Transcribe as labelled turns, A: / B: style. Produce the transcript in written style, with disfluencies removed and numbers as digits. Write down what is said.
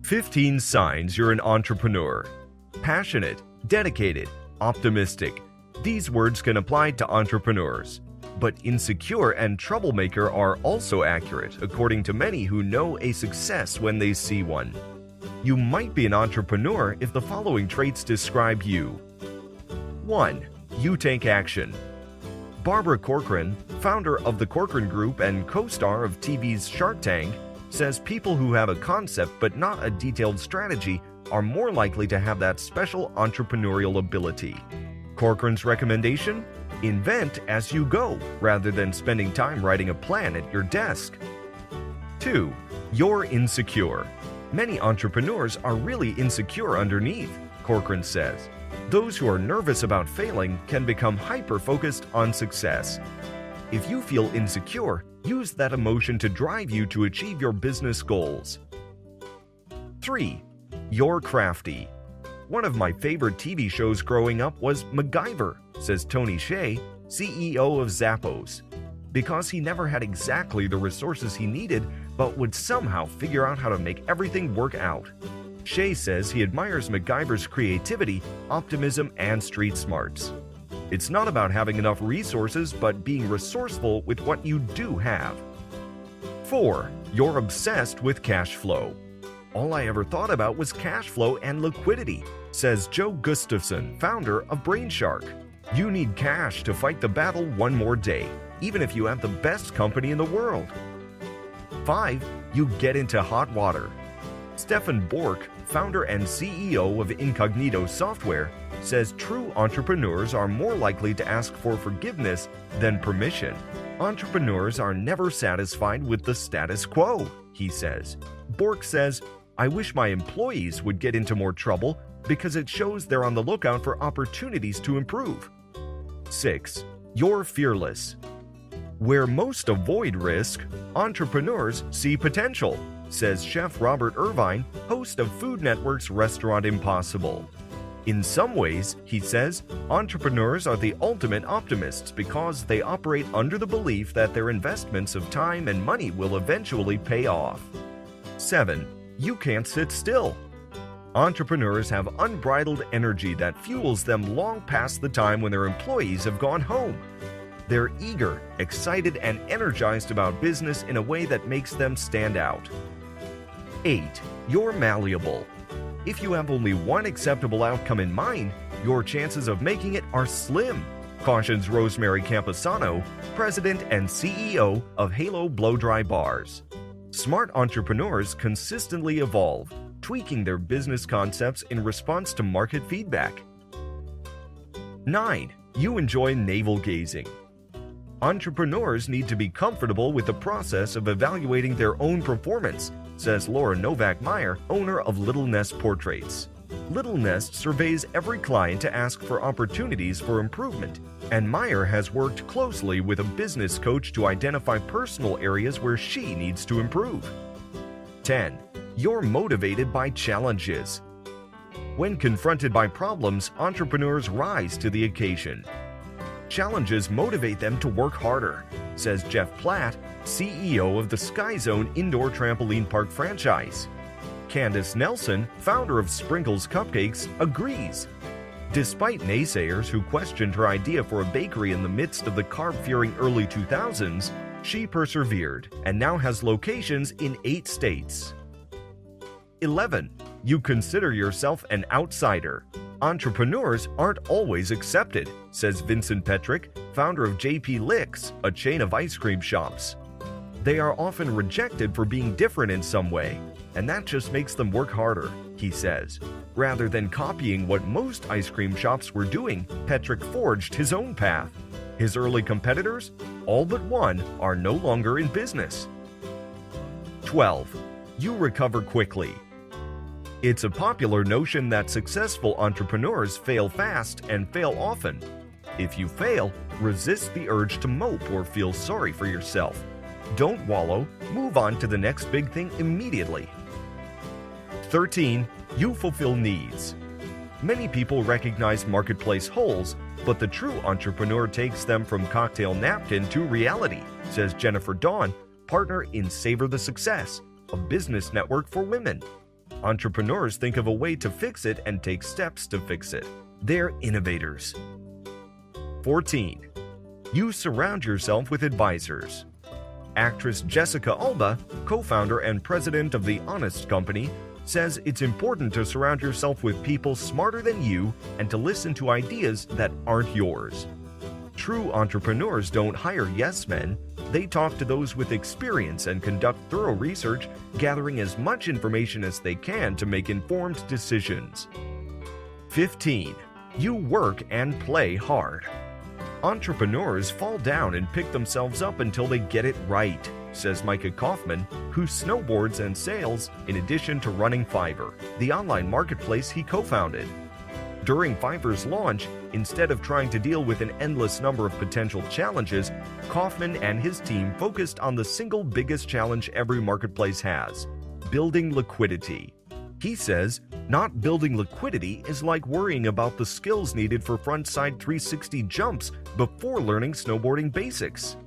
A: 15 signs you're an entrepreneur. Passionate, dedicated, optimistic. These words can apply to entrepreneurs. But insecure and troublemaker are also accurate, according to many who know a success when they see one. You might be an entrepreneur if the following traits describe you. 1. You take action. Barbara Corcoran, founder of the Corcoran Group and co-star of TV's Shark Tank, says people who have a concept but not a detailed strategy are more likely to have that special entrepreneurial ability. Corcoran's recommendation? Invent as you go, rather than spending time writing a plan at your desk. 2. You're insecure. Many entrepreneurs are really insecure underneath, Corcoran says. Those who are nervous about failing can become hyper-focused on success. If you feel insecure, use that emotion to drive you to achieve your business goals. 3. You're crafty. One of my favorite TV shows growing up was MacGyver, says Tony Hsieh, CEO of Zappos, because he never had exactly the resources he needed, but would somehow figure out how to make everything work out. Hsieh says he admires MacGyver's creativity, optimism, and street smarts. It's not about having enough resources, but being resourceful with what you do have. 4. You're obsessed with cash flow. All I ever thought about was cash flow and liquidity, says Joe Gustafson, founder of Brainshark. You need cash to fight the battle one more day, even if you have the best company in the world. 5. You get into hot water. Stefan Bork, founder and CEO of Incognito Software, says true entrepreneurs are more likely to ask for forgiveness than permission. Entrepreneurs are never satisfied with the status quo, he says. Bork says, I wish my employees would get into more trouble because it shows they're on the lookout for opportunities to improve. 6. You're fearless. Where most avoid risk, entrepreneurs see potential, says Chef Robert Irvine, host of Food Network's Restaurant Impossible. In some ways, he says, entrepreneurs are the ultimate optimists because they operate under the belief that their investments of time and money will eventually pay off. 7. You can't sit still. Entrepreneurs have unbridled energy that fuels them long past the time when their employees have gone home. They're eager, excited, and energized about business in a way that makes them stand out. 8. You're malleable. If you have only one acceptable outcome in mind, your chances of making it are slim, cautions Rosemary Camposano, president and CEO of Halo Blow-Dry Bars. Smart entrepreneurs consistently evolve, tweaking their business concepts in response to market feedback. 9. You enjoy navel-gazing. Entrepreneurs need to be comfortable with the process of evaluating their own performance, says Laura Novak-Meyer, owner of Little Nest Portraits. Little Nest surveys every client to ask for opportunities for improvement, and Meyer has worked closely with a business coach to identify personal areas where she needs to improve. 10. You're motivated by challenges. When confronted by problems, entrepreneurs rise to the occasion. Challenges motivate them to work harder, says Jeff Platt, CEO of the Sky Zone Indoor Trampoline Park franchise. Candace Nelson, founder of Sprinkles Cupcakes, agrees. Despite naysayers who questioned her idea for a bakery in the midst of the carb-fearing early 2000s, she persevered and now has locations in 8 states. 11. You consider yourself an outsider. Entrepreneurs aren't always accepted, says Vincent Petrick, founder of JP Licks, a chain of ice cream shops. They are often rejected for being different in some way, and that just makes them work harder, he says. Rather than copying what most ice cream shops were doing, Petrick forged his own path. His early competitors, all but one, are no longer in business. 12. You recover quickly. It's a popular notion that successful entrepreneurs fail fast and fail often. If you fail, resist the urge to mope or feel sorry for yourself. Don't wallow, move on to the next big thing immediately. 13. You fulfill needs. Many people recognize marketplace holes, but the true entrepreneur takes them from cocktail napkin to reality, says Jennifer Dawn, partner in Savor the Success, a business network for women. Entrepreneurs think of a way to fix it and take steps to fix it. They're innovators. 14. You surround yourself with advisors. Actress Jessica Alba, co-founder and president of The Honest Company, says it's important to surround yourself with people smarter than you and to listen to ideas that aren't yours. True entrepreneurs don't hire yes men. They talk to those with experience and conduct thorough research, gathering as much information as they can to make informed decisions. 15. You work and play hard. Entrepreneurs fall down and pick themselves up until they get it right, says Micah Kaufman, who snowboards and sails in addition to running Fiverr, the online marketplace he co-founded. During Fiverr's launch, instead of trying to deal with an endless number of potential challenges, Kaufman and his team focused on the single biggest challenge every marketplace has: building liquidity. He says, not building liquidity is like worrying about the skills needed for frontside 360 jumps before learning snowboarding basics.